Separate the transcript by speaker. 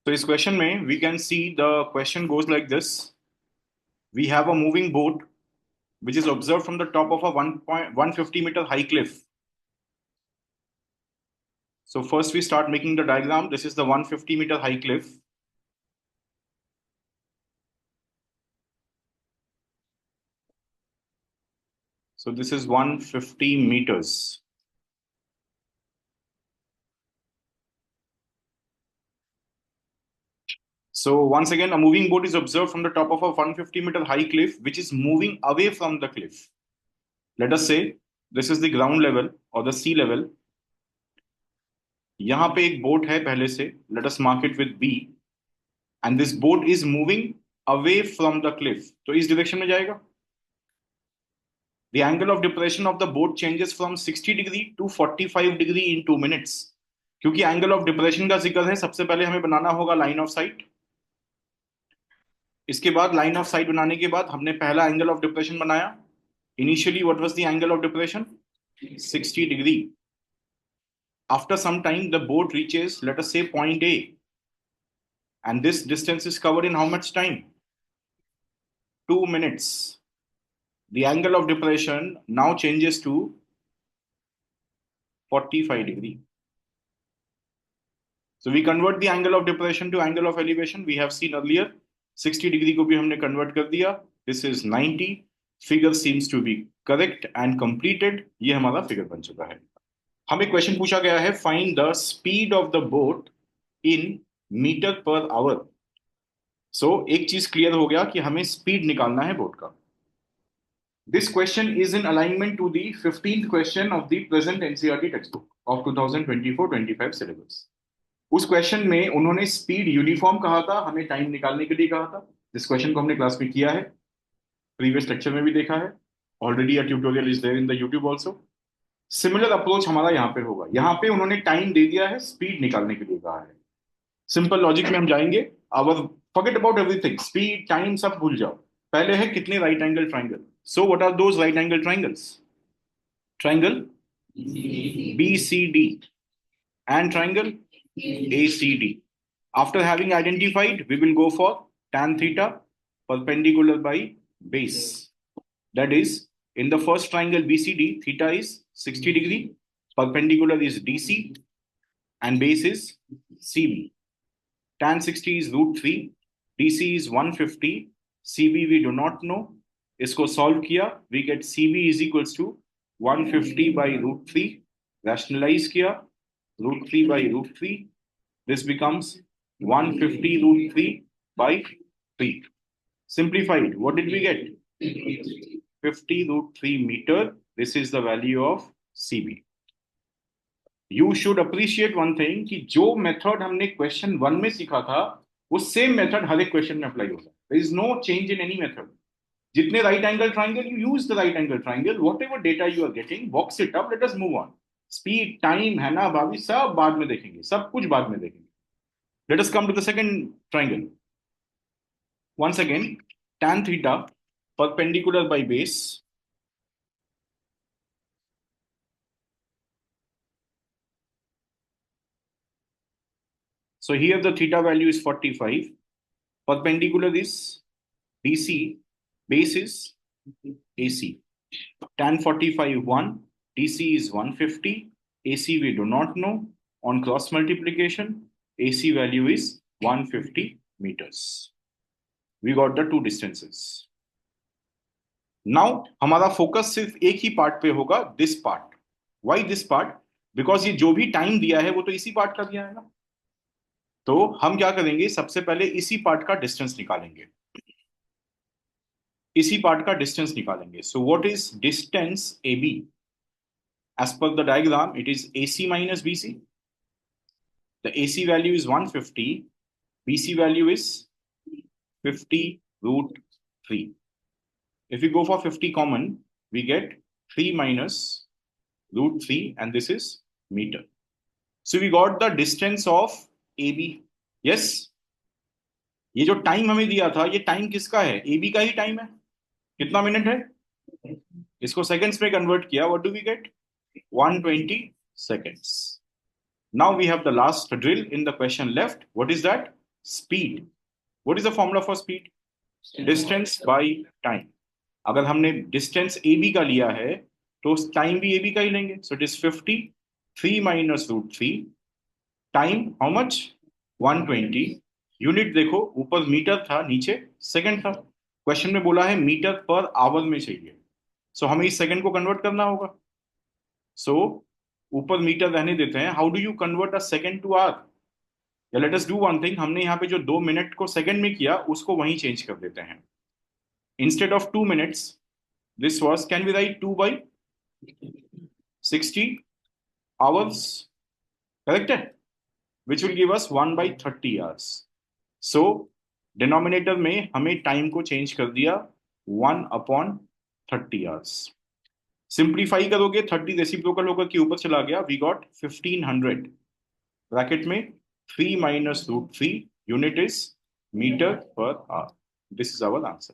Speaker 1: तो इस क्वेश्चन में we can see the question goes like this. We have a moving boat which is observed from the top of a 150-meter high cliff. So first we start making the diagram. This is the 150-meter high cliff. So this is 150 meters. So once again, a moving boat is observed from the top of a 150-meter high cliff, which is moving away from the cliff. Let us say this is the ground level or the sea level. यहाँ पे एक boat है पहले से. Let us mark it with B. And this boat is moving away from the cliff. तो इस direction में जाएगा. The angle of depression of the boat changes from 60 degree to 45 degree in 2 minutes. क्योंकि angle of depression का जिक्र है, सबसे पहले हमें बनाना होगा लाइन ऑफ साइट. इसके बाद लाइन ऑफ साइट बनाने के बाद हमने पहला एंगल ऑफ डिप्रेशन बनाया. Initially what was the angle of depression? 60 degree. After some time the boat reaches, let us say, point A, and this distance is covered in how much time? 2 minutes. The angle of depression now changes to 45 degree. So we convert the angle of depression to angle of elevation. We have seen earlier 60 degree को भी हमने convert कर दिया. This is 90. Figure seems to be correct and completed. ये हमारा figure बन चुका है. हमें क्वेश्चन पूछा गया है, find the speed of the boat in meter per hour. So एक चीज क्लियर हो गया कि हमें स्पीड निकालना है बोट का. This question is in alignment to the 15th question of the present NCERT text book ऑफ 2024-25 सिलेबस. उस क्वेश्चन में उन्होंने स्पीड यूनिफॉर्म कहा था, हमें टाइम निकालने के लिए कहा था. इस क्वेश्चन को हमने क्लास में किया है, प्रीवियस लेक्चर में भी देखा है. Already a tutorial is there in the YouTube also. Similar approach हमारा यहाँ पे होगा. यहाँ पे उन्होंने टाइम दे दिया है, स्पीड निकालने के लिए कहा है. सिंपल लॉजिक में हम जाएंगे. अब forget about everything, speed time सब भूल जाओ. पहले है कितने right angle triangle. So what are those right angle triangles? Triangle BCD and triangle ACD. After having identified, we will go for tan theta perpendicular by base. That is, in the first triangle BCD, theta is 60 degree, perpendicular is DC, and base is CB. Tan 60 is √3, DC is 150, CB we do not know. इसको solve किया, we get CB is equals to 150 by √3. Rationalize किया, √3 by √3. This becomes 150 √3 by 3. Simplified, what did we get? 50 √3 meter. This is the value of CB. You should appreciate one thing कि जो method हमने question 1 में सीखा था, वो same method हर एक question में अप्लाई होगा. There is no change in any method. जितने right angle triangle, you use the right angle triangle. Whatever data you are getting, box it up. Let us move on. Speed time है ना भाभी, सब बाद में देखेंगे, सब कुछ बाद में देखेंगे. Let us come to the second triangle. Once again, tan theta perpendicular by base. So here the theta value is 45. Perpendicular is DC. Base is AC. Tan 45 1. DC is 150. AC we do not know. On cross multiplication, AC value is 150 meters. We got the two distances. Now हमारा focus सिर्फ एक ही part पे होगा, this part. Why this part? Because ये जो भी time दिया है वो तो इसी पार्ट का दिया है ना. तो हम क्या करेंगे, सबसे पहले इसी पार्ट का डिस्टेंस निकालेंगे. इसी पार्ट का डिस्टेंस निकालेंगे. So what is distance AB? As per the diagram it is AC minus BC. The AC value is 150. BC value is 50 √3. If we go for 50 common, we get 3 minus √3, and this is meter. So we got the distance of AB. Yes. ये जो time हमें दिया था, ये time किसका है? AB का ही time है. कितना मिनट है? इसको सेकंड्स में कन्वर्ट किया. What do we get? 120 seconds. Now we have the last drill in the question left. What is that? Speed, what is the formula for speed? Distance by time. अगर हमने distance A B का लिया है तो time भी A B का ही लेंगे। So it is 50, 3 minus root three, time how much? 120। Unit देखो, ऊपर मीटर था, नीचे सेकंड था। क्वेश्चन में बोला है मीटर पर आवर में चाहिए, सो हमें इस सेकंड को कन्वर्ट करना होगा। सो ऊपर मीटर रहने देते हैं। How do you convert a second to hour? या let us do one thing, हमने यहाँ पे जो 2 मिनट को सेकंड में किया उसको वहीं चेंज कर देते हैं। Instead of 2 minutes, this was, can we write 2 by 60 hours? Correct है? Which will give us 1 by 30 hours. So denominator में हमें टाइम को चेंज कर दिया 1/30 hours। सिंप्लीफाई करोगे 30 रेसिप्रोकल होकर के ऊपर चला गया, वी गॉट 1500। ब्रैकेट में 3 minus root three, unit is meter per hour. This is our answer.